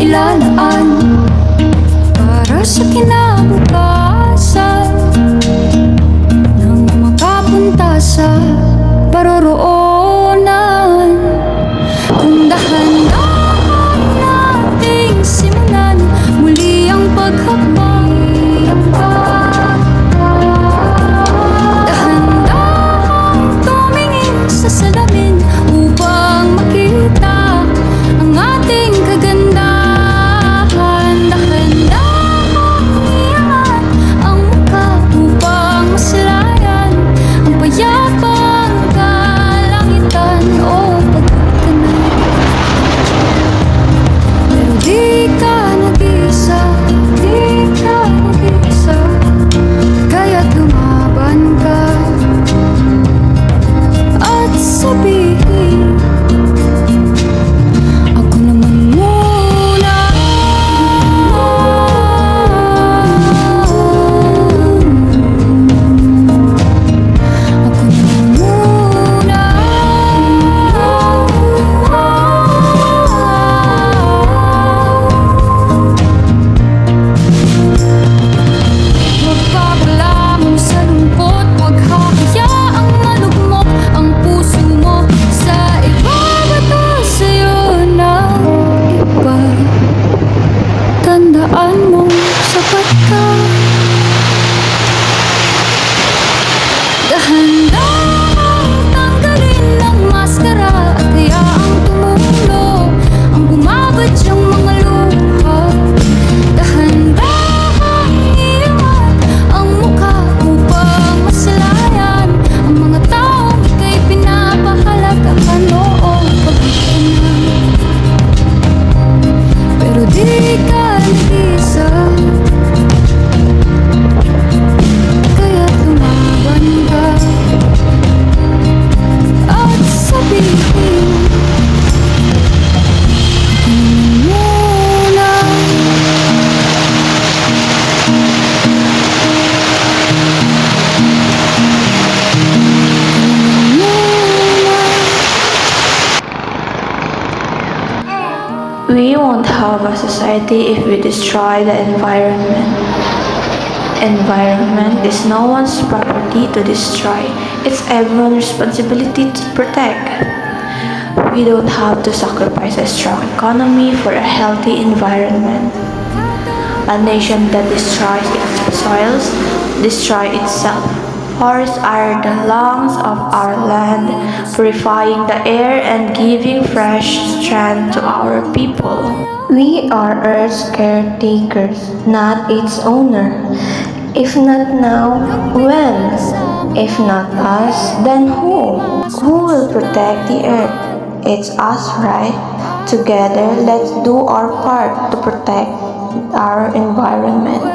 ilalaan para sa kinabukasan nang makapunta sa paroroonan. Kung dahan-dahan nating simulan muli ang paghakbang, dahan-dahan tumingin sa salamin upang makita ang ating kagandahan. Dahan-dahan iangat ang mukha upang masilayan ang payapang kalangitan o pagkakanay. Pero di ka nag-isa, di ka nag-isa, kaya't lumaban ka at sabihin, ako naman muna. Ako naman muna. Huwag papalamon sa lungkot, huwag hahayaang malugmok ang puso mo sa ibabato sa'yo ng iba. Tandaan mo, sapat ka. Dahan-dahan tanggalin ang maskara at hayaang tumulo ang bumabadyang mga luha. Dahan-dahan iangat ang mukha upang masilayan ang mga taong ika'y pinapahalagahan. Oo, pagkakanan. Pero di ka nag-isa, kaya't lumaban ka at sabihin, ako naman muna. We won't have a society if we destroy the environment. Environment is no one's property to destroy. It's everyone's responsibility to protect. We don't have to sacrifice a strong economy for a healthy environment. A nation that destroys its soils destroys itself. Forests are the lungs of our land, purifying the air and giving fresh strength to our people. We are Earth's caretakers, not its owner. If not now, when? If not us, then who? Who will protect the Earth? It's us, right? Together, let's do our part to protect our environment.